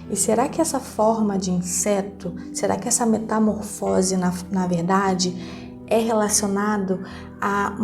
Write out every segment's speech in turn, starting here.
E será que essa forma de inseto, será que essa metamorfose, na verdade, é relacionado a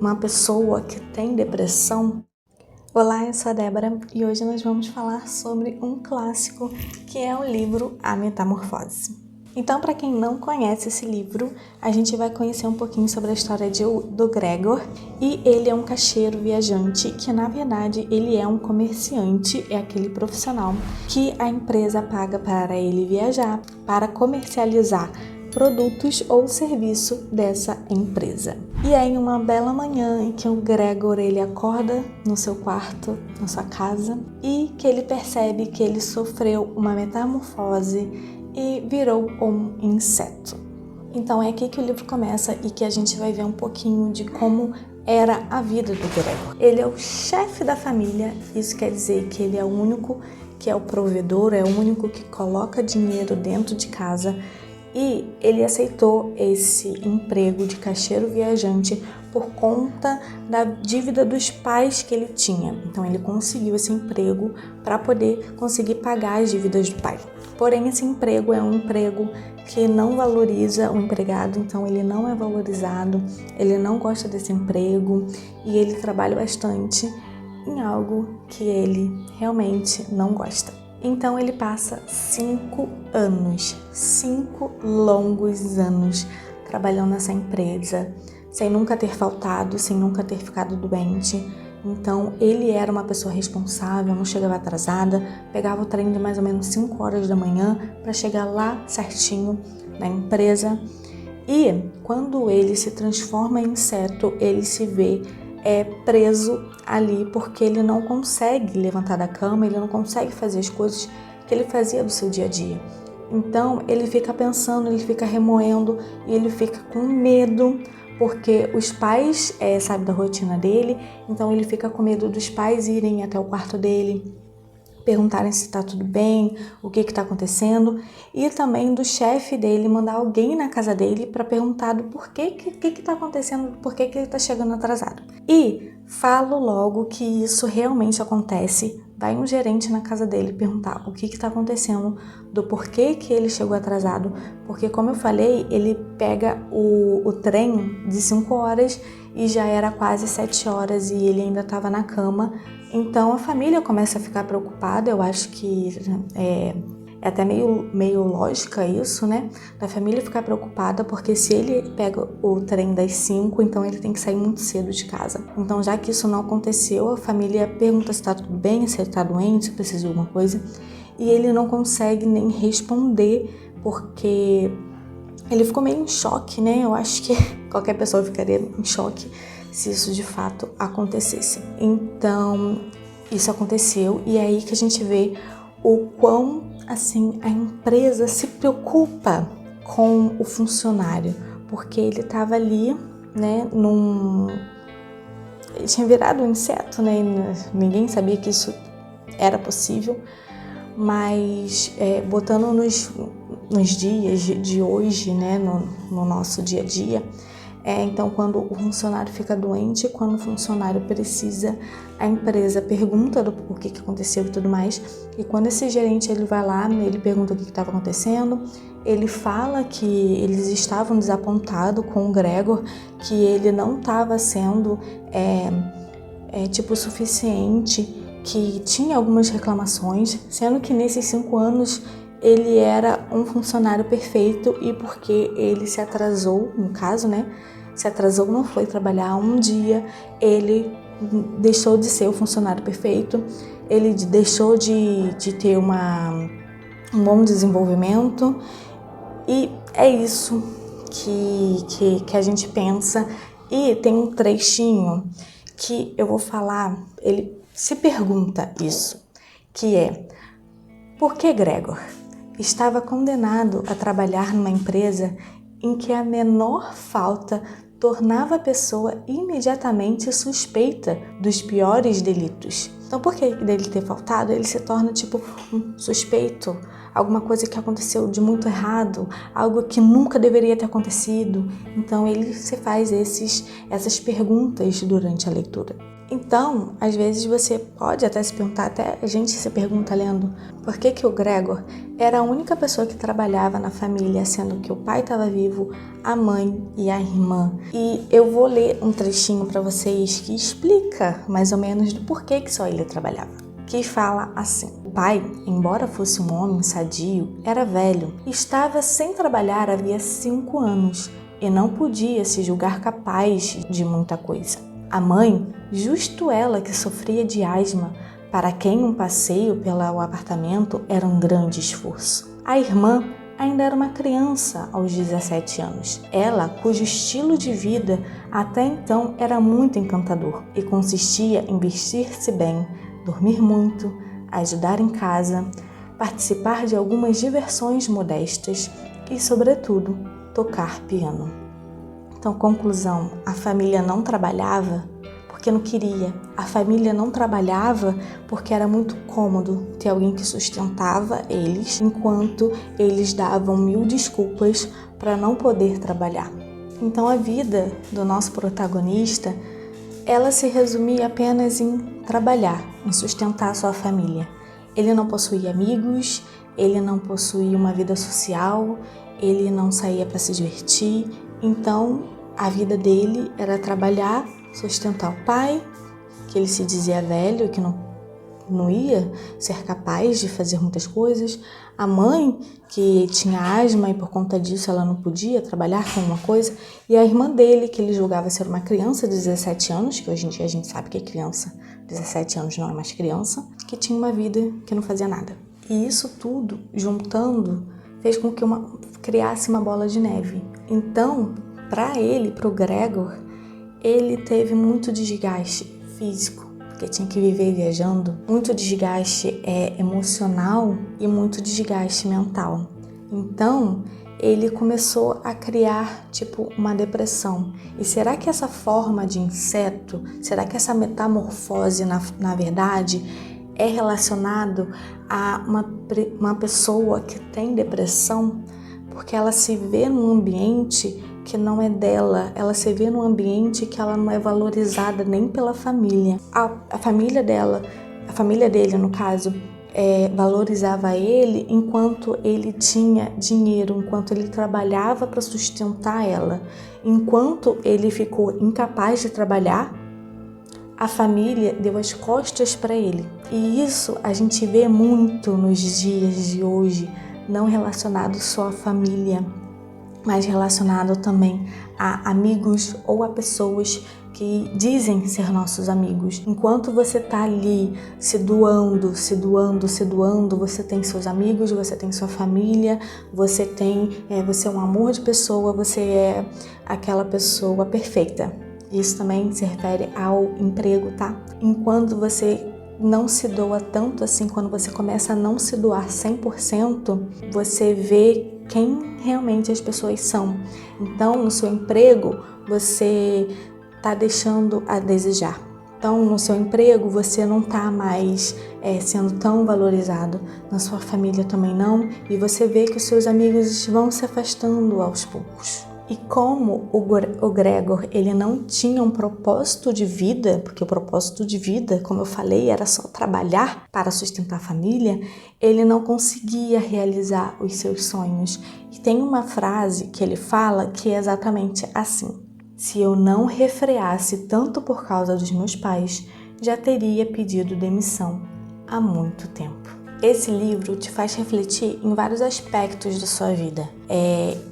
uma pessoa que tem depressão? Olá, eu sou a Débora e hoje nós vamos falar sobre um clássico que é o livro A Metamorfose. Então, para quem não conhece esse livro, a gente vai conhecer um pouquinho sobre a história do Gregor, e ele é um caixeiro viajante que, na verdade, ele é um comerciante, é aquele profissional que a empresa paga para ele viajar, para comercializar produtos ou serviço dessa empresa. E é em uma bela manhã em que o Gregor ele acorda no seu quarto, na sua casa, e que ele percebe que ele sofreu uma metamorfose e virou um inseto. Então é aqui que o livro começa e que a gente vai ver um pouquinho de como era a vida do Gregor. Ele é o chefe da família, isso quer dizer que ele é o único que é o provedor, é o único que coloca dinheiro dentro de casa. E ele aceitou esse emprego de caixeiro viajante por conta da dívida dos pais que ele tinha. Então ele conseguiu esse emprego para poder conseguir pagar as dívidas do pai. Porém, esse emprego é um emprego que não valoriza o empregado, então ele não é valorizado, ele não gosta desse emprego e ele trabalha bastante em algo que ele realmente não gosta. Então ele passa 5 longos anos trabalhando nessa empresa, sem nunca ter faltado, sem nunca ter ficado doente. Então ele era uma pessoa responsável, não chegava atrasada, pegava o trem de mais ou menos 5 horas da manhã para chegar lá certinho na empresa. E quando ele se transforma em inseto, ele se vê preso ali porque ele não consegue levantar da cama, ele não consegue fazer as coisas que ele fazia do seu dia a dia. Então ele fica pensando, ele fica remoendo e ele fica com medo porque os pais sabem da rotina dele, então ele fica com medo dos pais irem até o quarto dele, perguntarem se está tudo bem, o que está acontecendo, e também do chefe dele mandar alguém na casa dele para perguntar do porquê que está acontecendo, por que ele está chegando atrasado. E falo logo que isso realmente acontece, vai um gerente na casa dele perguntar o que está acontecendo, do porquê que ele chegou atrasado, porque como eu falei, ele pega o trem de 5 horas e já era quase 7 horas e ele ainda estava na cama. Então a família começa a ficar preocupada, eu acho que é até meio lógica isso, né? Da família ficar preocupada, porque se ele pega o trem das 5, então ele tem que sair muito cedo de casa. Então já que isso não aconteceu, a família pergunta se tá tudo bem, se ele tá doente, se precisa de alguma coisa. E ele não consegue nem responder, porque ele ficou meio em choque, né? Eu acho que qualquer pessoa ficaria em choque se isso de fato acontecesse. Então, isso aconteceu e é aí que a gente vê o quão, assim, a empresa se preocupa com o funcionário, porque ele estava ali, né, ele tinha virado um inseto, né, ninguém sabia que isso era possível, mas botando nos dias de hoje, né, no nosso dia a dia, então quando o funcionário fica doente, quando o funcionário precisa, a empresa pergunta o que aconteceu e tudo mais, e quando esse gerente ele vai lá, ele pergunta o que estava acontecendo, ele fala que eles estavam desapontados com o Gregor, que ele não estava sendo suficiente, que tinha algumas reclamações, sendo que nesses 5 anos ele era um funcionário perfeito e porque ele se atrasou, no caso, né? Se atrasou, não foi trabalhar um dia, ele deixou de ser o funcionário perfeito, ele deixou de ter um bom desenvolvimento, e é isso que a gente pensa. E tem um trechinho que eu vou falar, ele se pergunta isso, que é: por que Gregor estava condenado a trabalhar numa empresa em que a menor falta tornava a pessoa imediatamente suspeita dos piores delitos? Então, por que dele ter faltado, ele se torna tipo um suspeito, alguma coisa que aconteceu de muito errado, algo que nunca deveria ter acontecido. Então ele se faz essas perguntas durante a leitura. Então, às vezes você pode até se perguntar, até a gente se pergunta lendo, por que que o Gregor era a única pessoa que trabalhava na família, sendo que o pai estava vivo, a mãe e a irmã. E eu vou ler um trechinho para vocês que explica mais ou menos do porquê que só ele trabalhava. Que fala assim: o pai, embora fosse um homem sadio, era velho e estava sem trabalhar havia 5 anos e não podia se julgar capaz de muita coisa. A mãe, justo ela que sofria de asma, para quem um passeio pelo apartamento era um grande esforço. A irmã ainda era uma criança aos 17 anos. Ela, cujo estilo de vida até então era muito encantador e consistia em vestir-se bem, dormir muito, ajudar em casa, participar de algumas diversões modestas e, sobretudo, tocar piano. Então, conclusão, a família não trabalhava porque não queria. A família não trabalhava porque era muito cômodo ter alguém que sustentava eles, enquanto eles davam 1000 desculpas para não poder trabalhar. Então, a vida do nosso protagonista, ela se resumia apenas em trabalhar, em sustentar a sua família. Ele não possuía amigos, ele não possuía uma vida social, ele não saía para se divertir. Então, a vida dele era trabalhar, sustentar o pai, que ele se dizia velho, que não ia ser capaz de fazer muitas coisas. A mãe, que tinha asma e por conta disso ela não podia trabalhar com uma coisa. E a irmã dele, que ele julgava ser uma criança de 17 anos, que hoje em dia a gente sabe que é criança, 17 anos não é mais criança, que tinha uma vida que não fazia nada. E isso tudo, juntando, fez com que criasse uma bola de neve. Então, para ele, para o Gregor, ele teve muito desgaste físico, porque tinha que viver viajando, muito desgaste emocional e muito desgaste mental. Então, ele começou a criar uma depressão. E será que essa forma de inseto, será que essa metamorfose, na verdade, é relacionado a uma pessoa que tem depressão? Porque ela se vê num ambiente que não é dela, ela se vê num ambiente que ela não é valorizada nem pela família. A família dela, a família dele, no caso, valorizava ele enquanto ele tinha dinheiro, enquanto ele trabalhava para sustentar ela. Enquanto ele ficou incapaz de trabalhar, a família deu as costas para ele. E isso a gente vê muito nos dias de hoje, não relacionado só à família, mas relacionado também a amigos ou a pessoas que dizem ser nossos amigos. Enquanto você está ali se doando, você tem seus amigos, você tem sua família, você é um amor de pessoa, você é aquela pessoa perfeita. Isso também se refere ao emprego, tá? Enquanto você não se doa tanto assim, quando você começa a não se doar 100%, você vê quem realmente as pessoas são. Então, no seu emprego, você está deixando a desejar. Então, no seu emprego, você não está mais sendo tão valorizado. Na sua família também não. E você vê que os seus amigos vão se afastando aos poucos. E como o Gregor, ele não tinha um propósito de vida, porque o propósito de vida, como eu falei, era só trabalhar para sustentar a família, ele não conseguia realizar os seus sonhos. E tem uma frase que ele fala que é exatamente assim: se eu não refreasse tanto por causa dos meus pais, já teria pedido demissão há muito tempo. Esse livro te faz refletir em vários aspectos da sua vida.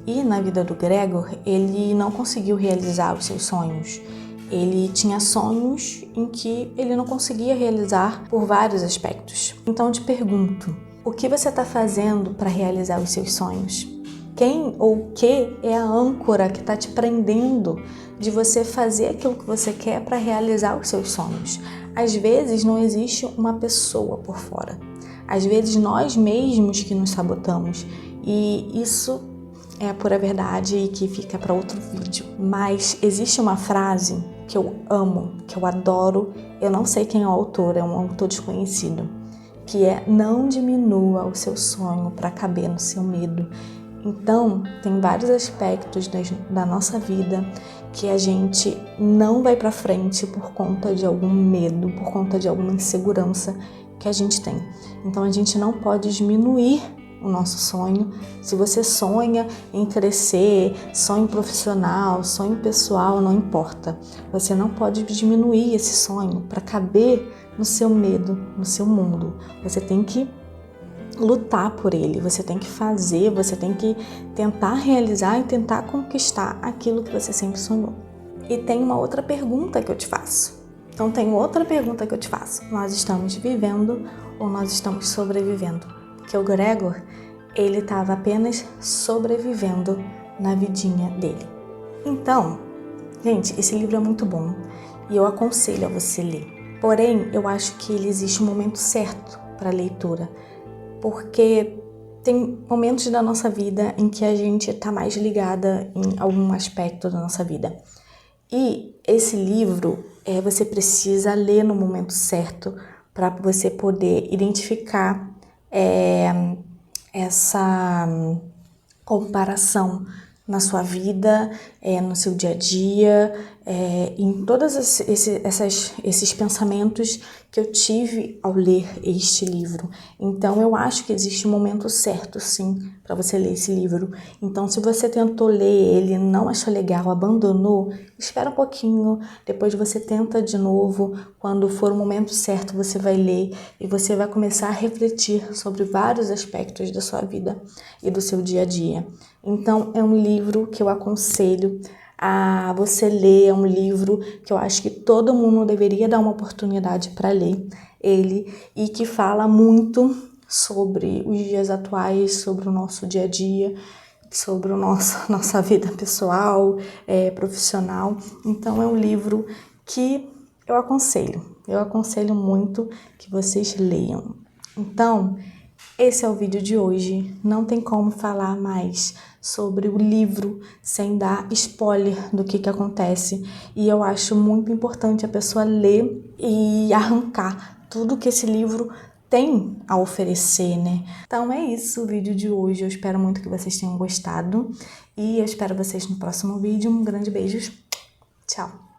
E na vida do Gregor, ele não conseguiu realizar os seus sonhos. Ele tinha sonhos em que ele não conseguia realizar por vários aspectos. Então eu te pergunto, o que você está fazendo para realizar os seus sonhos? Quem ou o que é a âncora que está te prendendo de você fazer aquilo que você quer para realizar os seus sonhos? Às vezes não existe uma pessoa por fora. Às vezes nós mesmos que nos sabotamos, e isso é a pura verdade e que fica para outro vídeo. Mas existe uma frase que eu amo, que eu adoro, eu não sei quem é o autor, é um autor desconhecido, que é: não diminua o seu sonho para caber no seu medo. Então, tem vários aspectos da nossa vida que a gente não vai para frente por conta de algum medo, por conta de alguma insegurança que a gente tem. Então, a gente não pode diminuir o nosso sonho. Se você sonha em crescer, sonho profissional, sonho pessoal, não importa. Você não pode diminuir esse sonho para caber no seu medo, no seu mundo. Você tem que lutar por ele, você tem que fazer, você tem que tentar realizar e tentar conquistar aquilo que você sempre sonhou. E tem uma outra pergunta que eu te faço. Nós estamos vivendo ou nós estamos sobrevivendo? Porque o Gregor, ele estava apenas sobrevivendo na vidinha dele. Então, gente, esse livro é muito bom e eu aconselho a você ler. Porém, eu acho que ele existe um momento certo para a leitura, porque tem momentos da nossa vida em que a gente está mais ligada em algum aspecto da nossa vida. E esse livro, você precisa ler no momento certo para você poder identificar essa comparação na sua vida, no seu dia a dia, em todos esses pensamentos que eu tive ao ler este livro. Então, eu acho que existe um momento certo, sim, para você ler esse livro. Então, se você tentou ler ele, não achou legal, abandonou, espera um pouquinho, depois você tenta de novo. Quando for o momento certo, você vai ler e você vai começar a refletir sobre vários aspectos da sua vida e do seu dia a dia. Então, é um livro que eu aconselho a você ler, é um livro que eu acho que todo mundo deveria dar uma oportunidade para ler ele, e que fala muito sobre os dias atuais, sobre o nosso dia a dia, sobre nossa vida pessoal, profissional. Então, é um livro que eu aconselho muito que vocês leiam. Então, esse é o vídeo de hoje. Não tem como falar mais sobre o livro sem dar spoiler do que acontece. E eu acho muito importante a pessoa ler e arrancar tudo que esse livro tem a oferecer, né? Então é isso o vídeo de hoje. Eu espero muito que vocês tenham gostado. E eu espero vocês no próximo vídeo. Um grande beijo. Tchau.